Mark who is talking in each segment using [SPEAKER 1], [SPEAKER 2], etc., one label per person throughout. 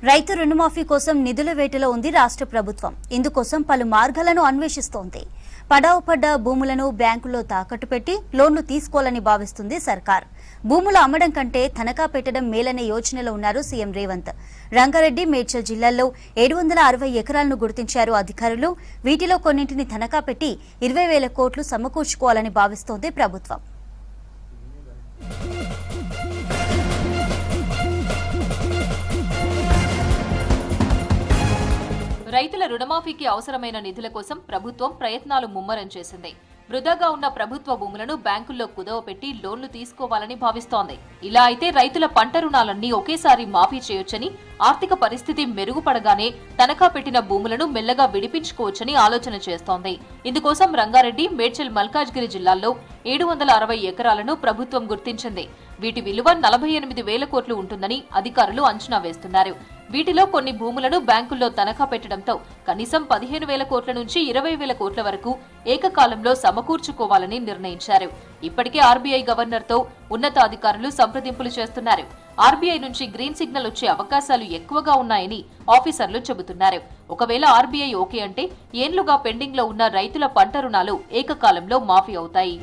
[SPEAKER 1] రైతు రుణమాఫీ కోసం నిధుల వేటలో ఉంది రాష్ట్ర ప్రభుత్వం. ఇందుకోసం పలు మార్గాలను అన్వేషిస్తోంది. పడావు పడ్డ భూములను బ్యాంకుల్లో తాకట్టు పెట్టి లోన్లు తీసుకోవాలని భావిస్తుంది సర్కార్. భూములు అమ్మడం కంటే తనఖా పెట్టడం మేలనే యోచనలో ఉన్నారు సీఎం రేవంత్. రంగారెడ్డి, మేడ్చల్ జిల్లాల్లో 760 ఎకరాలను గుర్తించారు అధికారులు. వీటిలో కొన్నింటిని తనఖా పెట్టి 20,000 కోట్లు సమకూర్చుకోవాలని భావిస్తోంది ప్రభుత్వం.
[SPEAKER 2] రైతుల రుణమాఫీకి అవసరమైన నిధుల కోసం ప్రభుత్వం ప్రయత్నాలు ముమ్మరం చేసింది. వృధాగా ఉన్న ప్రభుత్వ భూములను బ్యాంకుల్లో కుదవపెట్టి లోన్లు తీసుకోవాలని భావిస్తోంది. ఇలా అయితే రైతుల పంట రుణాలన్నీ ఒకేసారి మాఫీ చేయొచ్చని, ఆర్థిక పరిస్థితి మెరుగుపడగానే తనఖా పెట్టిన భూములను మెల్లగా విడిపించుకోవచ్చని ఆలోచన చేస్తోంది. ఇందుకోసం రంగారెడ్డి, మేడ్చల్, మల్కాజ్గిరి జిల్లాల్లో 760 ఎకరాలను ప్రభుత్వం గుర్తించింది. వీటి విలువ 48,000 కోట్లు ఉంటుందని అధికారులు అంచనా వేస్తున్నారు. వీటిలో కొన్ని భూములను బ్యాంకుల్లో తనఖా పెట్టడంతో కనీసం 15,000 కోట్ల నుంచి 20,000 కోట్ల వరకు ఏకకాలంలో సమకూర్చుకోవాలని నిర్ణయించారు. ఇప్పటికే ఆర్బీఐ గవర్నర్తో ఉన్నతాధికారులు సంప్రదింపులు చేస్తున్నారు. ఆర్బీఐ నుంచి గ్రీన్ సిగ్నల్ వచ్చే అవకాశాలు ఎక్కువగా ఉన్నాయని ఆఫీసర్లు చెబుతున్నారు. ఒకవేళ ఆర్బీఐ ఓకే అంటే ఏళ్లుగా పెండింగ్ లో ఉన్న రైతుల పంట రుణాలు ఏకకాలంలో మాఫీ అవుతాయి.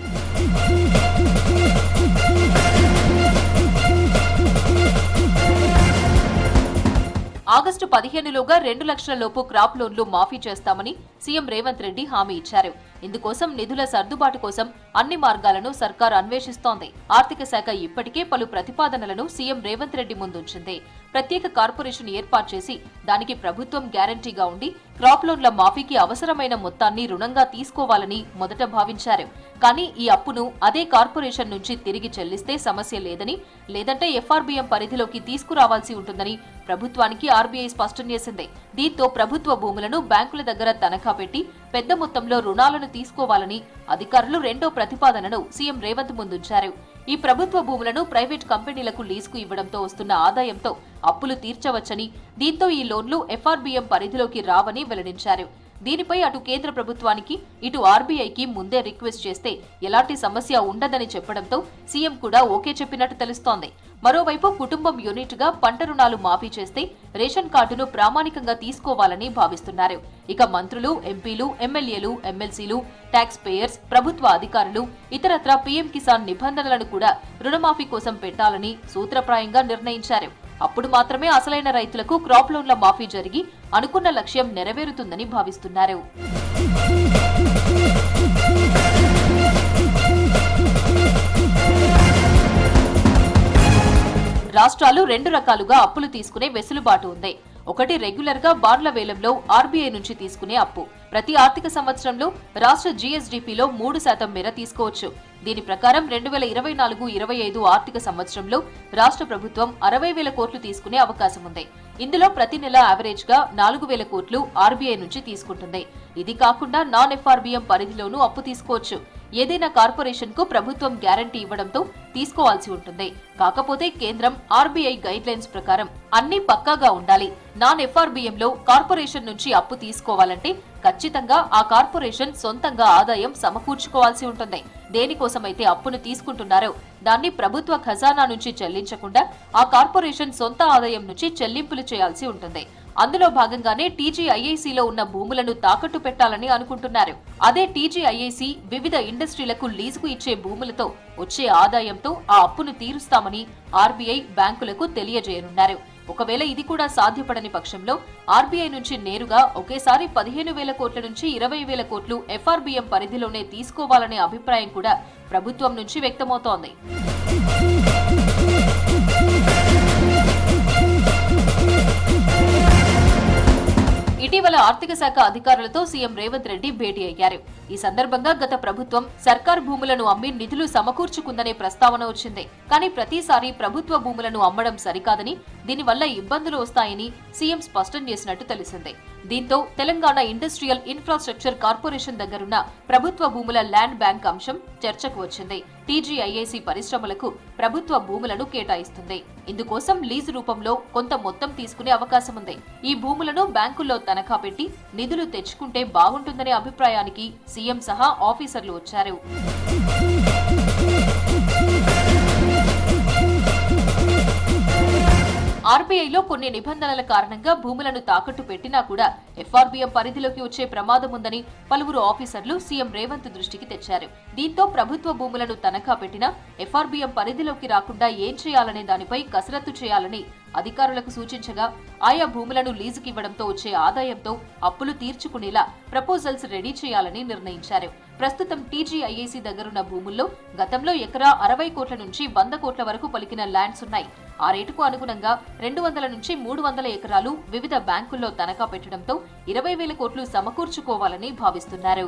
[SPEAKER 2] ఆగస్టు 15లోగా 2 లక్షల లోపు క్రాప్ లోన్లు మాఫీ చేస్తామని సీఎం రేవంత్ రెడ్డి హామీ ఇచ్చారు. ఇందుకోసం నిధుల సర్దుబాటు కోసం అన్ని మార్గాలను సర్కార్ అన్వేషిస్తోంది. ఆర్థిక శాఖ ఇప్పటికే పలు ప్రతిపాదనలను సీఎం రేవంత్ రెడ్డి ముందుంచింది. ప్రత్యేక కార్పొరేషన్ ఏర్పాటు చేసి దానికి ప్రభుత్వం గ్యారంటీగా ఉండి క్రాప్ లోన్ల మాఫీకి అవసరమైన మొత్తాన్ని రుణంగా తీసుకోవాలని మొదట భావించారు. కానీ ఈ అప్పును అదే కార్పొరేషన్ నుంచి తిరిగి చెల్లిస్తే సమస్య లేదని, లేదంటే ఎఫ్ఆర్బీఎం పరిధిలోకి తీసుకురావాల్సి ఉంటుందని ప్రభుత్వానికి ఆర్బీఐ స్పష్టం చేసింది. దీంతో ప్రభుత్వ భూములను బ్యాంకుల దగ్గర తనఖా పెట్టి పెద్ద మొత్తంలో రుణాలను తీసుకోవాలని అధికారులు రెండో ప్రతిపాదనను సీఎం రేవంత్ ముందుంచారు. ఈ ప్రభుత్వ భూములను ప్రైవేట్ కంపెనీలకు లీజుకు ఇవ్వడంతో వస్తున్న ఆదాయంతో అప్పులు తీర్చవచ్చని, దీంతో ఈ లోన్లు ఎఫ్ఆర్బీఎం పరిధిలోకి రావని వెల్లడించారు. దీనిపై అటు కేంద్ర ప్రభుత్వానికి, ఇటు ఆర్బీఐకి ముందే రిక్వెస్ట్ చేస్తే ఎలాంటి సమస్య ఉండదని చెప్పడంతో సీఎం కూడా ఓకే చెప్పినట్టు తెలుస్తోంది. మరోవైపు కుటుంబం యూనిట్ గా పంట రుణాలు మాఫీ చేస్తే రేషన్ కార్డును ప్రామాణికంగా తీసుకోవాలని భావిస్తున్నారు. ఇక మంత్రులు, ఎంపీలు, ఎమ్మెల్యేలు, ఎమ్మెల్సీలు, ట్యాక్స్ పేయర్స్, ప్రభుత్వ అధికారులు ఇతరత్రా పీఎం కిసాన్ నిబంధనలను కూడా రుణమాఫీ కోసం పెట్టాలని సూత్రప్రాయంగా నిర్ణయించారు. అప్పుడు మాత్రమే అసలైన రైతులకు క్రాప్ లోన్ల మాఫీ జరిగి అనుకున్న లక్ష్యం నెరవేరుతుందని భావిస్తున్నారు. రాష్ట్రాలు 2 రకాలుగా అప్పులు తీసుకునే వెసులుబాటు ఉంది. ఒకటి రెగ్యులర్ గా బాండ్ల వేలంలో ఆర్బీఐ నుంచి తీసుకునే అప్పు. ప్రతి ఆర్థిక సంవత్సరంలో రాష్ట్ర జీఎస్డీపీలో 3% మేర తీసుకోవచ్చు. దీని ప్రకారం 2024-25 ఆర్థిక సంవత్సరంలో రాష్ట్ర ప్రభుత్వం 60,000 కోట్లు తీసుకునే అవకాశం ఉంది. ఇందులో ప్రతి నెల యావరేజ్ గా 4,000 కోట్లు ఆర్బీఐ నుంచి తీసుకుంటుంది. ఇది కాకుండా నాన్ ఎఫ్ఆర్బీఎం పరిధిలోనూ అప్పు తీసుకోవచ్చు. ఏదైనా కార్పొరేషన్ కు ప్రభుత్వం గ్యారంటీ ఇవ్వడంతో తీసుకోవాల్సి ఉంటుంది. కాకపోతే కేంద్రం ఆర్బీఐ గైడ్ లైన్స్ ప్రకారం అన్ని పక్కాగా ఉండాలి. నాన్ ఎఫ్ఆర్బీఎం లో కార్పొరేషన్ నుంచి అప్పు తీసుకోవాలంటే ఖచ్చితంగా ఆ కార్పొరేషన్ సొంతంగా ఆదాయం సమకూర్చుకోవాల్సి ఉంటుంది. దేనికోసమైతే అప్పును తీసుకుంటున్నారో దాన్ని ప్రభుత్వ ఖజానా నుంచి చెల్లించకుండా ఆ కార్పొరేషన్ సొంత ఆదాయం నుంచి చెల్లింపులు చేయాల్సి ఉంటుంది. అందులో భాగంగానే టీజీఐఐసీలో ఉన్న భూములను తాకట్టు పెట్టాలని అనుకుంటున్నారు. అదే టీజీఐఐసీ వివిధ ఇండస్ట్రీలకు లీజుకు ఇచ్చే భూములతో వచ్చే ఆదాయంతో ఆ అప్పును తీరుస్తామని ఆర్బీఐ బ్యాంకులకు తెలియజేయనున్నారు. ఒకవేళ ఇది కూడా సాధ్యపడని పక్షంలో ఆర్బీఐ నుంచి నేరుగా ఒకేసారి 15,000 కోట్ల నుంచి 20,000 కోట్లు ఎఫ్ఆర్బీఎం పరిధిలోనే తీసుకోవాలనే అభిప్రాయం కూడా ప్రభుత్వం నుంచి వ్యక్తమవుతోంది. ఇటీవల ఆర్థిక శాఖ అధికారులతో సీఎం రేవంత్ రెడ్డి భేటీ అయ్యారు. ఈ సందర్భంగా గత ప్రభుత్వం సర్కార్ భూములను అమ్మి నిధులు సమకూర్చుకుందనే ప్రస్తావన వచ్చింది. కానీ ప్రతిసారి ప్రభుత్వ భూములను అమ్మడం సరికాదని, దీనివల్ల ఇబ్బందులు వస్తాయని సీఎం స్పష్టం చేసినట్టు తెలిసింది. దీంతో తెలంగాణ ఇండస్ట్రియల్ ఇన్ఫ్రాస్ట్రక్చర్ కార్పొరేషన్ దగ్గరున్న ప్రభుత్వ భూముల ల్యాండ్ బ్యాంక్ అంశం చర్చకు వచ్చింది. టీజీఐఐసీ పరిశ్రమలకు ప్రభుత్వ భూములను కేటాయిస్తుంది. ఇందుకోసం లీజు రూపంలో కొంత మొత్తం తీసుకునే అవకాశం ఉంది. ఈ భూములను బ్యాంకుల్లో తనఖా పెట్టి నిధులు తెచ్చుకుంటే బాగుంటుందనే అభిప్రాయానికి సీఎం సహా ఆఫీసర్లు వచ్చారు. ఆర్బీఐలో కొన్ని నిబంధనల కారణంగా భూములను తాకట్టు పెట్టినా కూడా ఎఫ్ఆర్బీఎం పరిధిలోకి వచ్చే ప్రమాదం ఉందని పలువురు ఆఫీసర్లు సీఎం రేవంత్ దృష్టికి తెచ్చారు. దీంతో ప్రభుత్వ భూములను తనఖా పెట్టినా ఎఫ్ఆర్బీఎం పరిధిలోకి రాకుండా ఏం చేయాలనే దానిపై కసరత్తు చేయాలని అధికారులకు సూచించగా ఆయా భూములను లీజుకివ్వడంతో వచ్చే ఆదాయంతో అప్పులు తీర్చుకునేలా ప్రపోజల్స్ రెడీ చేయాలని నిర్ణయించారు. ప్రస్తుతం టీజీఐఏసీ దగ్గరున్న భూముల్లో గతంలో ఎకరా 60 కోట్ల నుంచి 100 కోట్ల వరకు పలికిన ల్యాండ్స్ ఉన్నాయి. ఆ రేటుకు అనుగుణంగా 200 నుంచి 300 ఎకరాలు వివిధ బ్యాంకుల్లో తనఖా పెట్టడంతో 20,000 కోట్లు సమకూర్చుకోవాలని భావిస్తున్నారు.